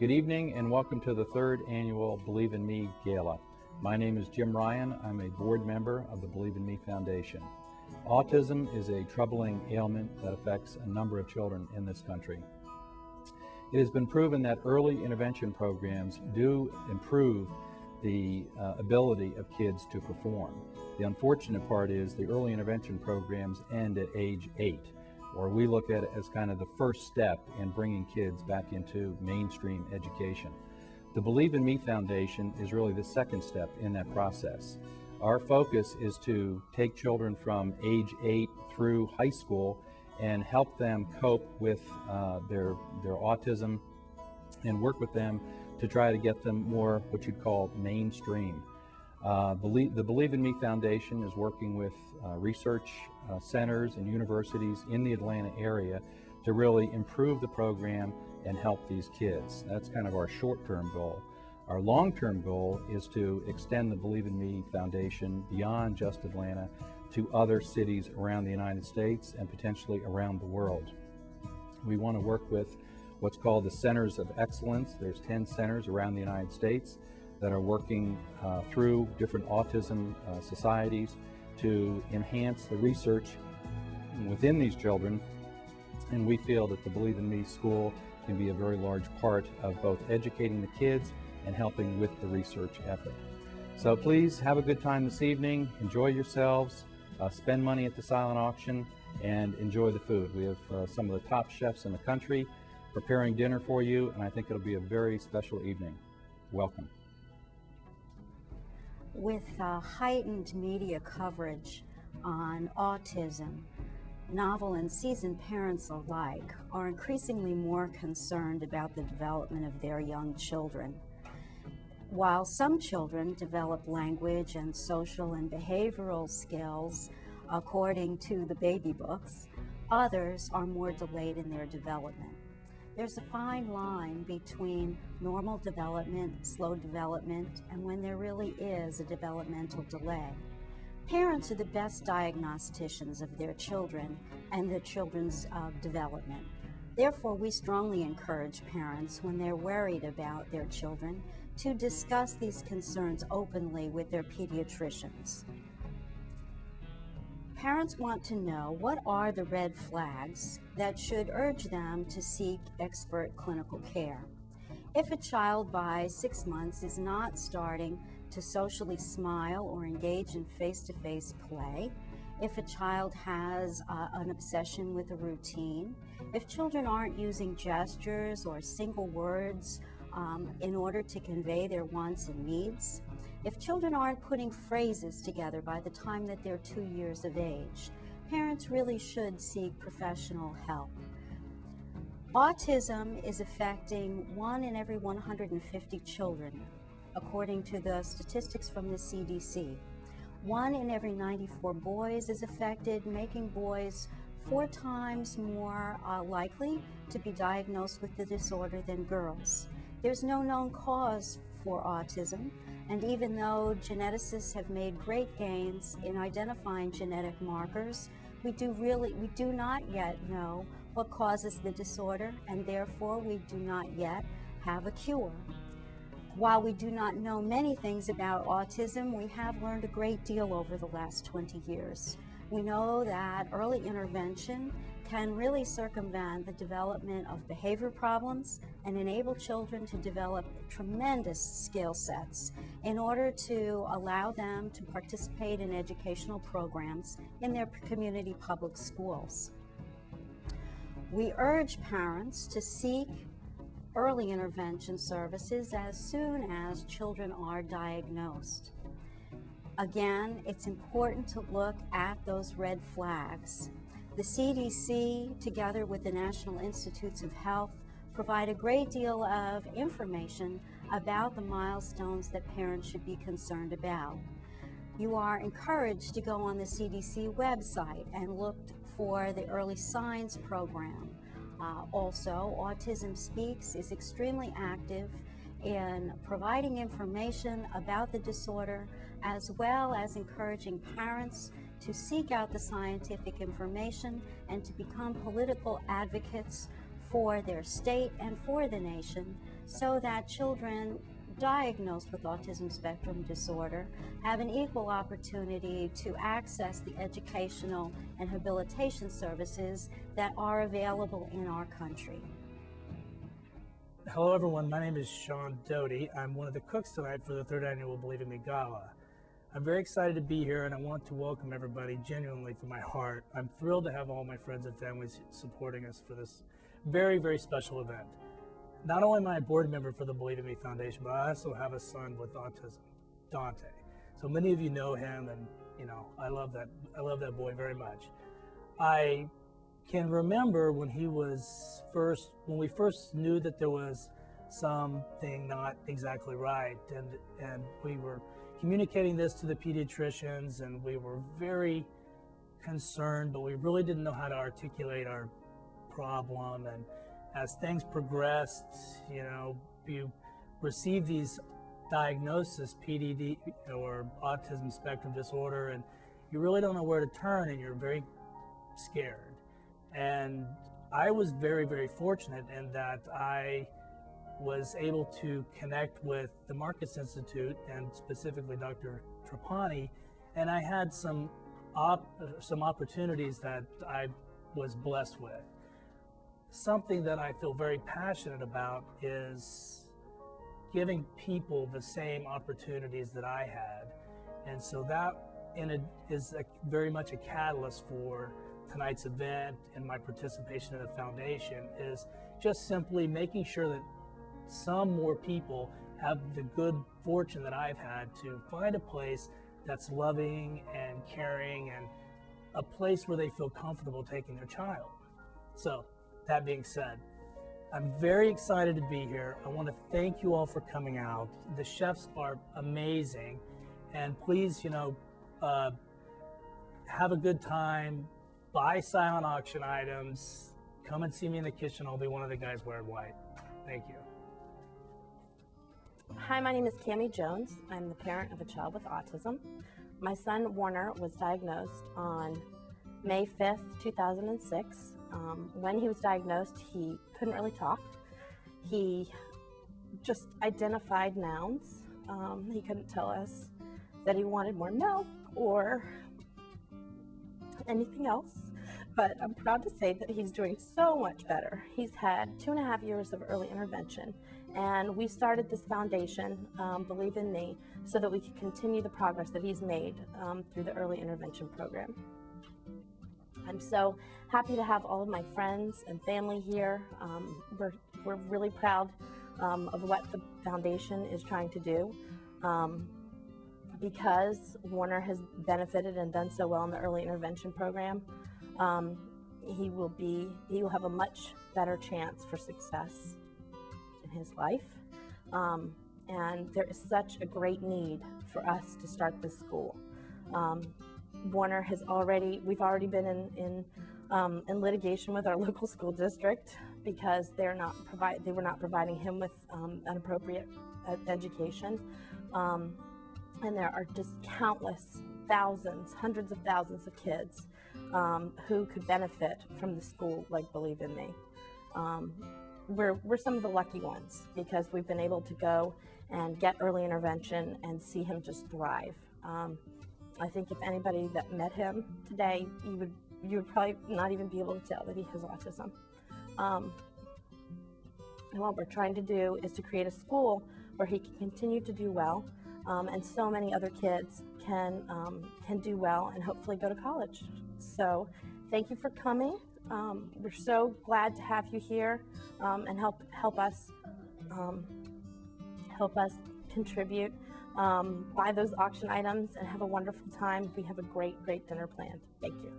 Good evening and welcome to the third annual Believe in Me Gala. My name is Jim Ryan. I'm a board member of the Believe in Me Foundation. Autism is a troubling ailment that affects a number of children in this country. It has been proven that early intervention programs do improve the ability of kids to perform. The unfortunate part is the early intervention programs end at age 8, or we look at it as kind of the first step in bringing kids back into mainstream education. The Believe in Me Foundation is really the second step in that process. Our focus is to take children from age 8 through high school and help them cope with their autism and work with them to try to get them more what you'd call mainstream. The Believe in Me Foundation is working with research centers and universities in the Atlanta area to really improve the program and help these kids. That's kind of our short-term goal. Our long-term goal is to extend the Believe in Me Foundation beyond just Atlanta to other cities around the United States and potentially around the world. We want to work with what's called the Centers of Excellence. There's 10 centers around the United States that are working through different autism societies to enhance the research within these children. And we feel that the Believe in Me School can be a very large part of both educating the kids and helping with the research effort. So please have a good time this evening, enjoy yourselves, spend money at the silent auction, and enjoy the food. We have some of the top chefs in the country preparing dinner for you, and I think it'll be a very special evening. Welcome. With heightened media coverage on autism, novel and seasoned parents alike are increasingly more concerned about the development of their young children. While some children develop language and social and behavioral skills according to the baby books, others are more delayed in their development. There's a fine line between normal development, slow development, and when there really is a developmental delay. Parents are the best diagnosticians of their children and their children's development. Therefore, we strongly encourage parents, when they're worried about their children, to discuss these concerns openly with their pediatricians. Parents want to know what are the red flags that should urge them to seek expert clinical care. If a child by 6 months is not starting to socially smile or engage in face-to-face play, if a child has an obsession with a routine, if children aren't using gestures or single words in order to convey their wants and needs, if children aren't putting phrases together by the time that they're 2 years of age, parents really should seek professional help. Autism is affecting 1 in every 150 children, according to the statistics from the CDC. 1 in every 94 boys is affected, making boys 4 times more likely to be diagnosed with the disorder than girls. There's no known cause for autism, and even though geneticists have made great gains in identifying genetic markers, we do not yet know what causes the disorder, and therefore we do not yet have a cure. While we do not know many things about autism, we have learned a great deal over the last 20 years. We know that early intervention can really circumvent the development of behavior problems and enable children to develop tremendous skill sets in order to allow them to participate in educational programs in their community public schools. We urge parents to seek early intervention services as soon as children are diagnosed. Again, it's important to look at those red flags. The CDC, together with the National Institutes of Health, provide a great deal of information about the milestones that parents should be concerned about. You are encouraged to go on the CDC website and look for the Early Signs program. Also, Autism Speaks is extremely active in providing information about the disorder, as well as encouraging parents to seek out the scientific information and to become political advocates for their state and for the nation, so that children diagnosed with autism spectrum disorder have an equal opportunity to access the educational and rehabilitation services that are available in our country. Hello everyone, my name is Sean Doty. I'm one of the cooks tonight for the 3rd annual Believe in Me Gala. I'm very excited to be here and I want to welcome everybody genuinely from my heart. I'm thrilled to have all my friends and families supporting us for this very, very special event. Not only am I a board member for the Believe in Me Foundation, but I also have a son with autism, Dante. So many of you know him, and I love that boy very much. I can remember when we first knew that there was something not exactly right, and we were communicating this to the pediatricians, and we were very concerned, but we really didn't know how to articulate our problem. And as things progressed, you receive these diagnoses, PDD or autism spectrum disorder, and you really don't know where to turn, and you're very scared. And I was very, very fortunate in that I was able to connect with the Marcus Institute and specifically Dr. Trapani, and I had some opportunities that I was blessed with. Something that I feel very passionate about is giving people the same opportunities that I had. And so that is very much a catalyst for tonight's event and my participation in the foundation, is just simply making sure that some more people have the good fortune that I've had to find a place that's loving and caring and a place where they feel comfortable taking their child. So that being said, I'm very excited to be here. I want to thank you all for coming out. The chefs are amazing, and please, have a good time. Buy silent auction items. Come and see me in the kitchen. I'll be one of the guys wearing white. Thank you. Hi, my name is Cammie Jones. I'm the parent of a child with autism. My son Warner was diagnosed on May 5th, 2006. When he was diagnosed, he couldn't really talk. He just identified nouns. He couldn't tell us that he wanted more milk or anything else, but I'm proud to say that he's doing so much better. He's had 2.5 years of early intervention, and we started this foundation, Believe in Me, so that we could continue the progress that he's made through the early intervention program. I'm so happy to have all of my friends and family here. We're really proud of what the foundation is trying to do. Because Warner has benefited and done so well in the early intervention program, he will have a much better chance for success in his life. And there is such a great need for us to start this school. Warner we've already been in litigation with our local school district because they were not providing him with an appropriate education. And there are just countless thousands, hundreds of thousands of kids who could benefit from the school like Believe in Me. We're some of the lucky ones because we've been able to go and get early intervention and see him just thrive. I think if anybody that met him today, you would probably not even be able to tell that he has autism. And what we're trying to do is to create a school where he can continue to do well, and so many other kids can do well and hopefully go to college. So thank you for coming. We're so glad to have you here and help us contribute. Buy those auction items and have a wonderful time. We have a great dinner planned. Thank you.